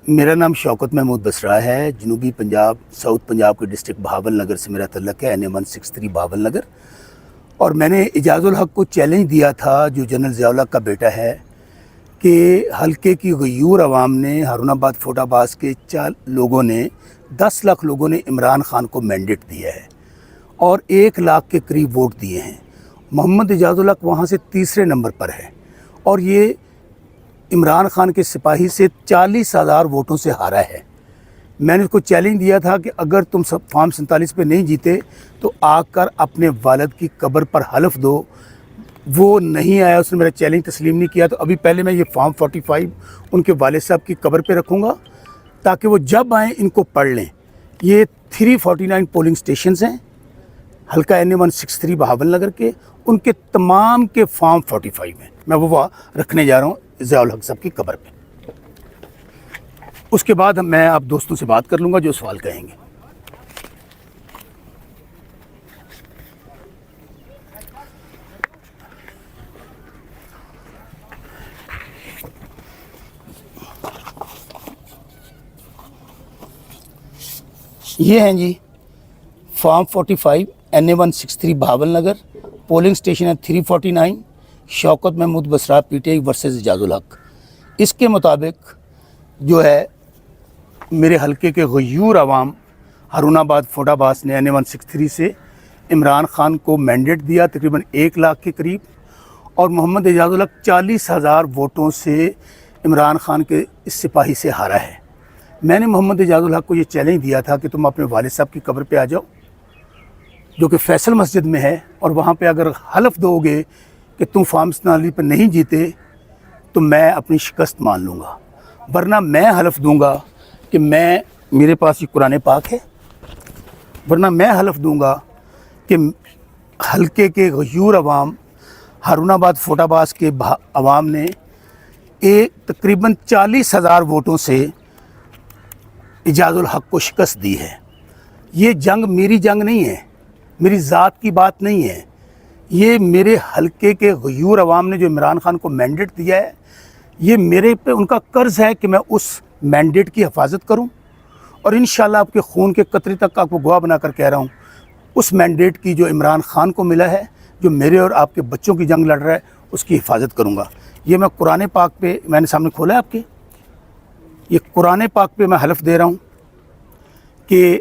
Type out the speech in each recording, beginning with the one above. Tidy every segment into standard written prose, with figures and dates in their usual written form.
मेरा नाम शौकत महमूद बसरा है। जनूबी पंजाब साउथ पंजाब के डिस्ट्रिक्ट बहावल नगर से मेरा तल्लक है, NA-163 बहावल नगर। और मैंने इजाज़ुल हक को चैलेंज दिया था, जो जनरल ज़िया-उल-हक का बेटा है, कि हल्के की गयूर अवाम ने, हारूनाबाद फोटाबाज के 4 लोगों ने, 10 लाख लोगों ने इमरान खान को मैंडेट दिया है और 1 लाख के करीब वोट दिए हैं। मोहम्मद इजाज़ुल हक वहाँ से तीसरे नंबर पर है और ये इमरान खान के सिपाही से 40,000 वोटों से हारा है। मैंने उसको चैलेंज दिया था कि अगर तुम सब फॉर्म 47 पे नहीं जीते तो आकर अपने वालिद की कब्र पर हलफ दो। वो नहीं आया, उसने मेरा चैलेंज तस्लीम नहीं किया। तो अभी पहले मैं ये फॉर्म 45 उनके वालिद साहब की कब्र पे रखूँगा ताकि वो जब आएँ इनको पढ़ लें। ये 349 पोलिंग स्टेशन हैं हल्का NA-163 बहावल नगर के, उनके तमाम के फॉर्म 45 हैं। मैं वो वहाँ रखने जा रहा हूँ ज़िया-उल हक साहब की कब्र पे। उसके बाद मैं आप दोस्तों से बात कर लूँगा जो सवाल कहेंगे। ये हैं जी फॉर्म 45 NA-163 बहावल नगर, पोलिंग स्टेशन है 349, शौकत महमूद बसरा PTI वर्सेस इजाज़ुल हक। इसके मुताबिक जो है मेरे हलके के गयूर अवाम हारूनाबाद फोटाबाज ने NA-163 से इमरान खान को मैंडेट दिया तकरीबन 1 लाख के करीब, और मोहम्मद इजाज़ुल हक 40,000 वोटों से इमरान खान के इस सिपाही से हारा है। मैंने मोहम्मद इजाज़ुल हक को ये चैलेंज दिया था कि तुम अपने वालिद साहब की कब्र पे आ जाओ, जो कि फैसल मस्जिद में है, और वहाँ पे अगर हलफ दोगे कि तुम फॉर्म 47 पर नहीं जीते तो मैं अपनी शिकस्त मान लूँगा, वरना मैं हलफ दूँगा कि मेरे पास ये कुरान पाक है, वरना मैं हलफ दूँगा कि हल्के के गयूर अवाम हारूनाबाद फोटाबाज के अवाम ने तकरीबन 40,000 वोटों से इजाज़ुल हक को शिकस्त दी है। ये जंग मेरी जंग नहीं है, मेरी ज़ात की बात नहीं है। ये मेरे हलके के गयूर अवाम ने जो इमरान खान को मैंडेट दिया है, ये मेरे पे उनका कर्ज़ है कि मैं उस मैंडेट की हिफाजत करूं, और इंशाअल्लाह आपके खून के कतरे तक आपको गवाह बनाकर कह रहा हूं, उस मैंडेट की जो इमरान खान को मिला है, जो मेरे और आपके बच्चों की जंग लड़ रहा है, उसकी हिफाजत करूँगा। ये मैं कुरान पाक पे मैंने सामने खोला है आपके, ये कुरान पाक पे मैं हलफ दे रहा हूँ कि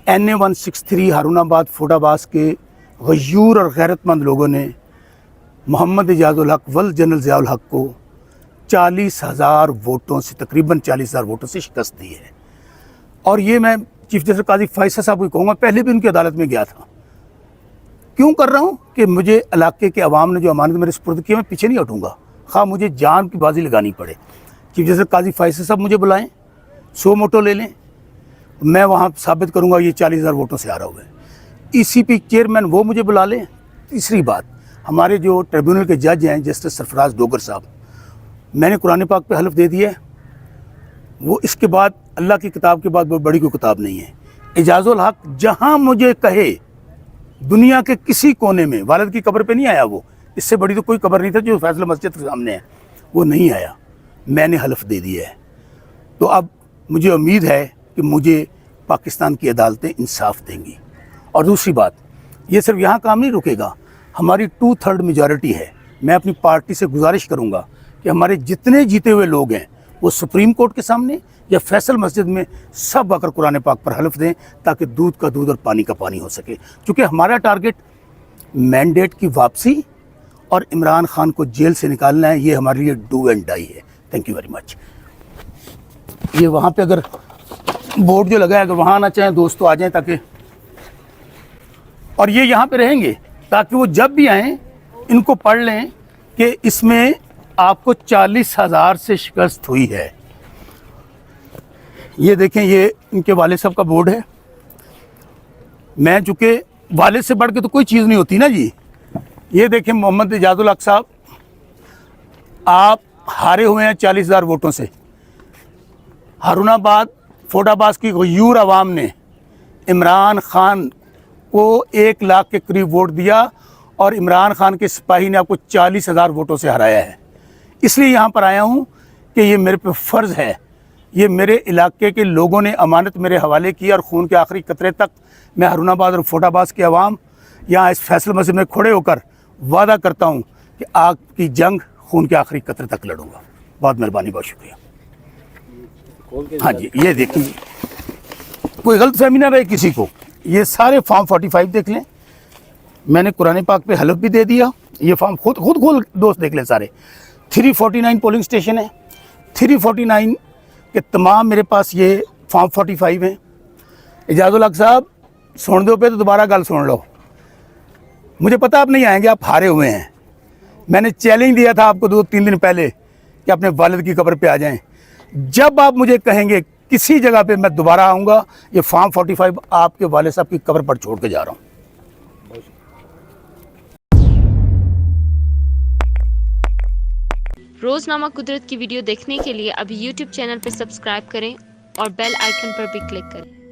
NA-163 हारूनाबाद फोटाबाज के गयूर और गैरतमंद लोगों ने मोहम्मद इजाज़ुल हक वल जनरल ज़िया-उल हक को 40,000 वोटों से, तकरीबन 40,000 वोटों से शिकस्त दी है। और ये मैं चीफ जस्टिस काजी फैसल साहब को कहूँगा, पहले भी उनकी अदालत में गया था। क्यों कर रहा हूँ कि मुझे इलाके के अवाम ने जो अमानत मेरे सुपुर्द की, मैं पीछे नहीं हटूँगा, खा मुझे जान की बाजी लगानी पड़े। चीफ जस्टिस काजी फैसल साहब मुझे बुलाएं, 100 मोटो ले लें, मैं वहाँ साबित करूँगा ये 40,000 वोटों से हारा हुआ है। ECP चेयरमैन वो मुझे बुला लें। तीसरी बात, हमारे जो ट्रिब्यूनल के जज हैं जस्टिस सरफराज डोगर साहब, मैंने कुरान पाक पे हलफ दे दिया है, वो इसके बाद अल्लाह की किताब के बाद बहुत बड़ी कोई किताब नहीं है। इजाज़ुल हक जहाँ मुझे कहे दुनिया के किसी कोने में, वालिद की कब्र पे नहीं आया वो, इससे बड़ी तो कोई कब्र नहीं था जो फैसल मस्जिद के सामने है, वो नहीं आया, मैंने हलफ दे दिया है। तो अब मुझे उम्मीद है कि मुझे पाकिस्तान की अदालतें इंसाफ देंगी। और दूसरी बात, ये सिर्फ यहाँ काम नहीं रुकेगा, हमारी 2/3 मेजॉरिटी है। मैं अपनी पार्टी से गुजारिश करूँगा कि हमारे जितने जीते हुए लोग हैं वो सुप्रीम कोर्ट के सामने या फैसल मस्जिद में सब आकर कुरान पाक पर हलफ दें, ताकि दूध का दूध और पानी का पानी हो सके। क्योंकि हमारा टारगेट मैंडेट की वापसी और इमरान खान को जेल से निकालना है, ये हमारे लिए डू एंड डाई है। Thank you very much. ये वहाँ पे अगर बोर्ड जो लगा है, अगर वहाँ आना चाहें दोस्त तो आ जाएं, ताकि, और ये यहाँ पे रहेंगे ताकि वो जब भी आएँ इनको पढ़ लें कि इसमें आपको 40,000 से शिकस्त हुई है। ये देखें, ये इनके वालिद साहब का बोर्ड है। मैं चूँकि वालिद से बढ़ के तो कोई चीज़ नहीं होती ना जी। ये देखें मोहम्मद इजाज़ुल हक साहब, आप हारे हुए हैं 40,000 वोटों से। हारूनाबाद फोटाबाज की गयूर अवाम ने इमरान खान को 1 लाख के करीब वोट दिया और इमरान खान के सिपाही ने आपको 40,000 वोटों से हराया है। इसलिए यहाँ पर आया हूँ कि ये मेरे पे फ़र्ज़ है, ये मेरे इलाके के लोगों ने अमानत मेरे हवाले की और खून के आखिरी कतरे तक मैं हारूनाबाद और फोटाबाद के अवाम यहाँ इस फैसल मस्जिद में खड़े होकर वादा करता हूँ कि आग की जंग खून के आखिरी कतरे तक लड़ूंगा। बहुत मेहरबानी, बहुत शुक्रिया। हाँ जी, ये देखिए, कोई गलत फहमी ना रहे किसी को। ये सारे फॉर्म 45 देख लें, मैंने कुरान पाक पे हलफ भी दे दिया। ये फॉर्म खुद खोल दोस्त देख लें सारे। 349 पोलिंग स्टेशन है, 349 के तमाम मेरे पास ये फॉर्म 45 हैं। इजाज़ुल हक साहब सुन दो पे तो दोबारा गल सुन लो। मुझे पता आप नहीं आएंगे, आप हारे हुए हैं। मैंने चैलेंज दिया था आपको 2-3 दिन पहले कि अपने वालिद की कब्र पे आ जाएं। जब आप मुझे कहेंगे किसी जगह पे, मैं दोबारा आऊँगा। ये फॉर्म 45 आपके वालिद साहब की कब्र पर छोड़ के जा रहा हूँ। रोजनामा कुदरत की वीडियो देखने के लिए अभी YouTube चैनल पर सब्सक्राइब करें और बेल आइकन पर भी क्लिक करें।